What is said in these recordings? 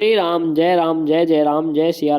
श्री राम जय जय राम जय सिया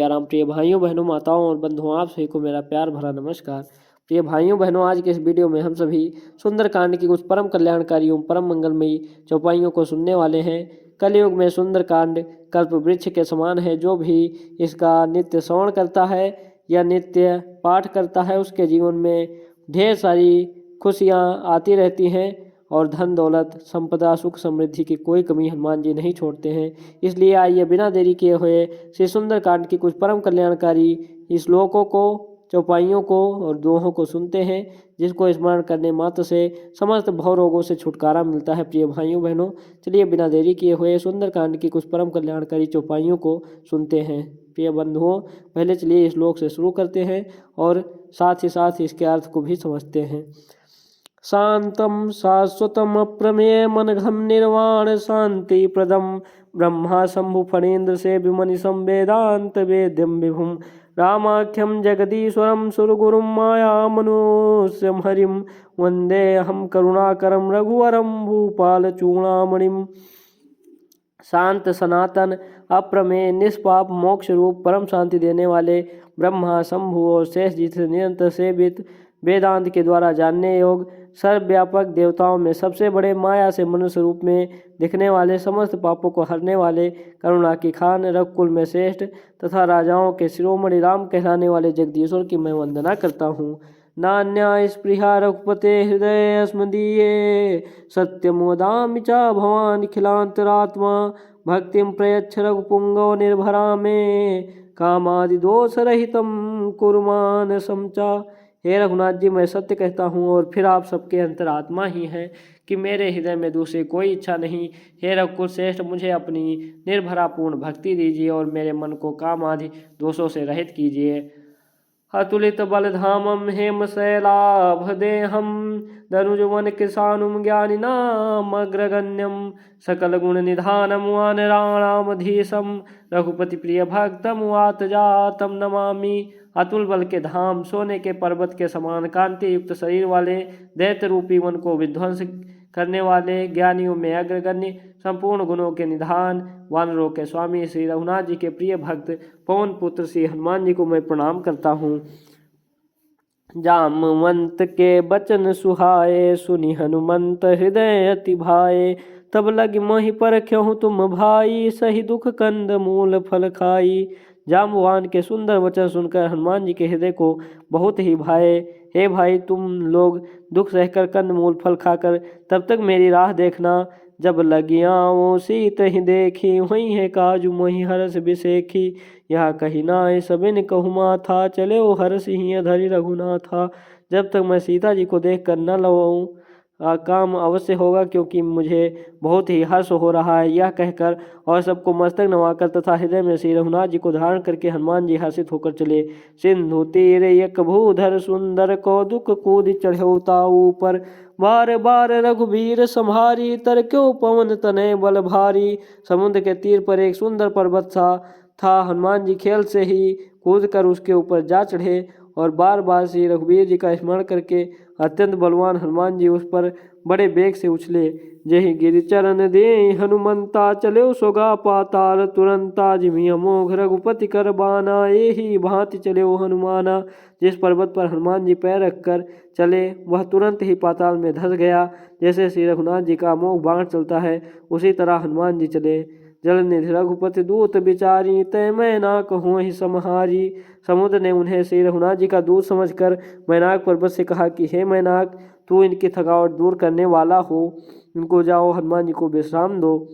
राम। प्रिय भाइयों बहनों माताओं और बंधुओं, आप सभी को मेरा प्यार भरा नमस्कार। प्रिय भाइयों बहनों, आज के इस वीडियो में हम सभी सुंदरकांड की कुछ परम कल्याणकारी एवं परम मंगलमयी चौपाइयों को सुनने वाले हैं। कलयुग में सुंदरकांड कल्प वृक्ष के समान है। जो भी इसका नित्य श्रवण करता है या नित्य पाठ करता है, उसके जीवन में ढेर सारी खुशियाँ आती रहती हैं और धन दौलत संपदा सुख समृद्धि की कोई कमी हनुमान जी नहीं छोड़ते हैं। इसलिए आइए बिना देरी किए हुए श्री सुंदरकांड की कुछ परम कल्याणकारी श्लोकों को, चौपाइयों को और दोहों को सुनते हैं, जिसको स्मरण करने मात्र से समस्त भव रोगों से छुटकारा मिलता है। प्रिय भाइयों बहनों, चलिए बिना देरी किए हुए सुंदरकांड की कुछ परम कल्याणकारी चौपाइयों को सुनते हैं। प्रिय बंधुओं, पहले चलिए इस श्लोक से शुरू करते हैं और साथ ही साथ इसके अर्थ को भी समझते हैं। शांतं शाश्वतम् अप्रमेयमनघं निर्वाण शांति प्रदम ब्रह्मा शंभु फणीन्द्र से विमनिशं वेदांत वेद्यं विभुं रामाख्यं जगदीश्वरं सुरगुरुं माया मनुष्यं हरिं वन्देऽहं करुणाकरं रघुवरं भूपाल चूड़ामणिम्। शांत सनातन अप्रमेय निष्पाप मोक्ष रूप परम शांति देने वाले ब्रह्मा शंभु और शेष जी से निरंतर सेवित वेदांत के द्वारा जानने योग सर्वव्यापक देवताओं में सबसे बड़े माया से मनुष्य रूप में दिखने वाले समस्त पापों को हरने वाले करुणा की खान रघुकुल में श्रेष्ठ तथा राजाओं के शिरोमणि राम कहलाने वाले जगदीश्वर की मैं वंदना करता हूँ। नान्या स्पृहा रघुपते हृदय अस्मदीये सत्यम वदामि च भवान् खिलांतरात्मा भक्तिं प्रयच्छ रघुपुंगव निर्भरा में कामादि दोष रहितम कुर्मान समचा। हे रघुनाथ जी, मैं सत्य कहता हूँ और फिर आप सबके अंतरात्मा ही हैं कि मेरे हृदय में दूसरी कोई इच्छा नहीं। हे रघुकुल श्रेष्ठ, मुझे अपनी निर्भरापूर्ण भक्ति दीजिए और मेरे मन को काम आदि दोषों से रहित कीजिए। अतुलित बलधामं हेमशैलाभदेहं दनुजवन कृशानुं ज्ञानिनामग्रगण्यं सकल गुण निधानं वानराणामधीशं रघुपति प्रिय भक्तम वातजातम नमामि। अतुल बल के धाम, सोने के पर्वत के समान कांति युक्त शरीर वाले, दैत्य रूपी वन को विध्वंस करने वाले, ज्ञानियों में अग्रगण्य, संपूर्ण गुणों के निधान, वानरों के स्वामी श्री रघुनाथ जी के प्रिय भक्त पवन पुत्र श्री हनुमान जी को मैं प्रणाम करता हूँ। जामवंत के बचन सुहाए सुनि हनुमंत हृदय अति भाए तब लग मोहि परख्यहु तुम भाई सही दुख कंद मूल फल खाई। जाम्बवान के सुंदर वचन सुनकर हनुमान जी के हृदय को बहुत ही भाए। हे भाई, तुम लोग दुख सहकर कंद मूल फल खाकर तब तक मेरी राह देखना। जब लगियाओ सीत ही देखी वही है काजू मोहि हरस बिसेखी। यह कही नाय सबिन कहूँ था चले वो हरस ही धरि रघुनाथा। जब तक मैं सीता जी को देख कर न लवाऊँ काम अवश्य होगा, क्योंकि मुझे बहुत ही हर्ष हो रहा है। यह कहकर और सबको मस्तक नवाकर तथा हृदय में श्री रघुनाथ जी को धारण करके हनुमान जी हर्षित होकर चले। सिंधु तीर एक भूधर सुंदर को दुख कूद चढ़ौता ऊपर बार बार रघुबीर संहारी तर क्यों पवन तनय बल भारी। समुद्र के तीर पर एक सुंदर पर्वत सा था। हनुमान जी खेल से ही कूद कर उसके ऊपर जा चढ़े और बार बार श्री रघुवीर जी का स्मरण करके अत्यंत बलवान हनुमान जी उस पर बड़े बेग से उछले। जहि गिरिचरण दे हनुमंता चले सोगा पाताल तुरंता जिमि अमोघ रघुपति कर बाना एहि भांति चले ओ हनुमाना। जिस पर्वत पर हनुमान जी पैर रखकर चले वह तुरंत ही पाताल में धंस गया। जैसे श्री रघुनाथ जी का अमोघ बाण चलता है, उसी तरह हनुमान जी चले। जल निधि रघुपति दूत बिचारी तय मैं ना कहूँ ही समहारी। समुद्र ने उन्हें श्री रघुनाथ जी का दूत समझकर मैनाक पर्वत से कहा कि हे मैनाक, तू इनकी थकावट दूर करने वाला हो, इनको जाओ हनुमान जी को विश्राम दो।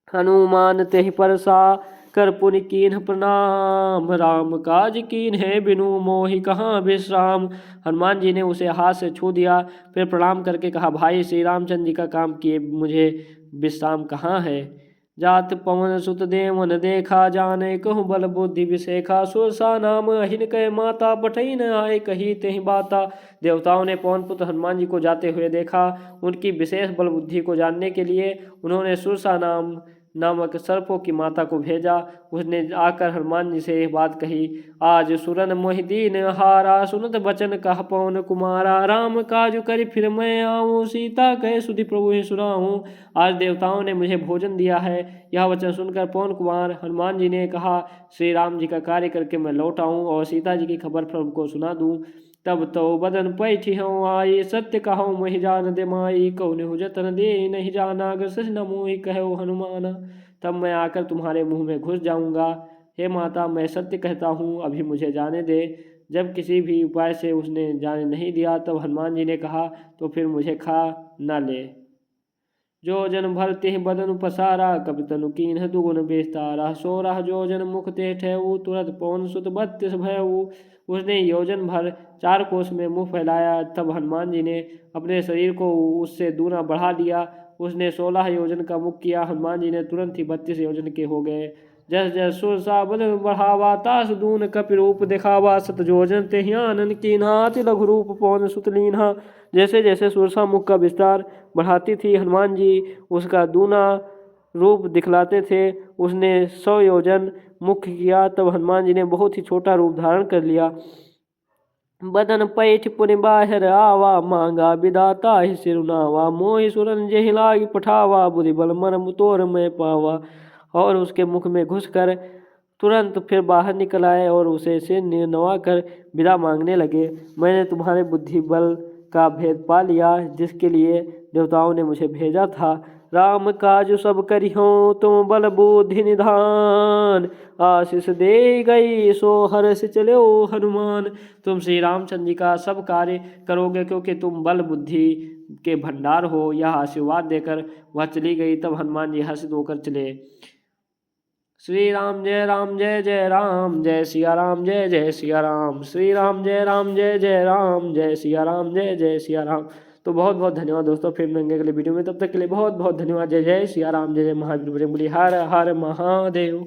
हनुमान तेहि परसा कर पुनि कीन्ह प्रणाम राम काज कीन है बिनु मोहि कहाँ विश्राम। हनुमान जी ने उसे हाथ से छू दिया, फिर प्रणाम करके कहा, भाई श्री रामचंद्र जी का काम किए मुझे विश्राम कहाँ है। जात पवन सुत देवन देखा जाने कहूँ बल बुद्धि विशेखा सुरसा नाम अहिन कह माता पठई न आए कही तेहि बाता। देवताओं ने पवन पुत्र हनुमान जी को जाते हुए देखा। उनकी विशेष बल बुद्धि को जानने के लिए उन्होंने सुरसा नाम नामक सर्पों की माता को भेजा। उसने आकर हनुमान जी से यह बात कही, आज सुरन मोहिदीन हारा, सुनत बचन कह पवन कुमारा, राम काज करि फिर मैं आऊँ, सीता कहे सुधि प्रभु ही सुनाऊँ। आज देवताओं ने मुझे भोजन दिया है। यह वचन सुनकर पवन कुमार हनुमान जी ने कहा, श्री राम जी का कार्य करके मैं लौट आऊँ और सीता जी की खबर प्रभु को सुना दूँ। तब तो बदन पैठी हूँ आई, सत्य कहूँ मोहि जान दे माई, कौन जतन दे नहीं जाना, अगर सच न मोहि कहो हनुमाना। तब मैं आकर तुम्हारे मुंह में घुस जाऊंगा। हे माता, मैं सत्य कहता हूँ, अभी मुझे जाने दे। जब किसी भी उपाय से उसने जाने नहीं दिया, तब हनुमान जी ने कहा, तो फिर मुझे खा न ले। जो जन भर तेह बदन पसारा, कपि तनु कीन्ह दुगुन बेस्तारा, सोरह जो जन मुख ते ठेऊ, तुरत पवन सुत 32 भयऊ। उसने योजन भर 4 कोस में मुंह फैलाया। तब हनुमान जी ने अपने शरीर को उससे दूना बढ़ा लिया। उसने 16 योजन का मुख किया। हनुमान जी ने तुरंत ही 32 योजन के हो गए। जस जस सुरसा बदन बढ़ावा, तास दून कपि रूप दिखावा, सत जोजन तेहि आनन कीन्हा, अति लघु रूप पवन सुत लीन्हा। जैसे जैसे सुरसा मुख का विस्तार बढ़ाती थी हनुमान जी उसका दूना रूप दिखलाते थे। उसने 100 योजन मुख किया। तब हनुमान जी ने बहुत ही छोटा रूप धारण कर लिया। बदन पैठ पुनि बाहिर आवा, मांगा विदाता ही सिरुनावा, मोहि सुरन जेहि लागी पठावा, बुद्धि बल मर्म तोर मैं पावा। और उसके मुख में घुसकर तुरंत फिर बाहर निकल आए और उसे सिर नवा कर विदा मांगने लगे। मैंने तुम्हारे बुद्धि बल का भेद पा लिया, जिसके लिए देवताओं ने मुझे भेजा था। राम काज सब करिहो, तुम बल बुद्धि निधान, आशीष दे गई सो हर्ष चलो हनुमान। तुम श्री रामचंद्र जी का सब कार्य करोगे, क्योंकि तुम बल बुद्धि के भंडार हो। यह आशीर्वाद देकर वह चली गई। तब हनुमान जी हर्षित होकर चले। श्री राम जय जय राम, जय सिया राम जय सिया राम, श्री राम जय जय राम, जय सिया राम जय सिया राम। तो बहुत बहुत धन्यवाद दोस्तों, फिर मिलेंगे अगले वीडियो में। तब तक के लिए बहुत बहुत धन्यवाद। जय जय सिया राम, जय जय महावीर बजरंगबली, हर हर महादेव।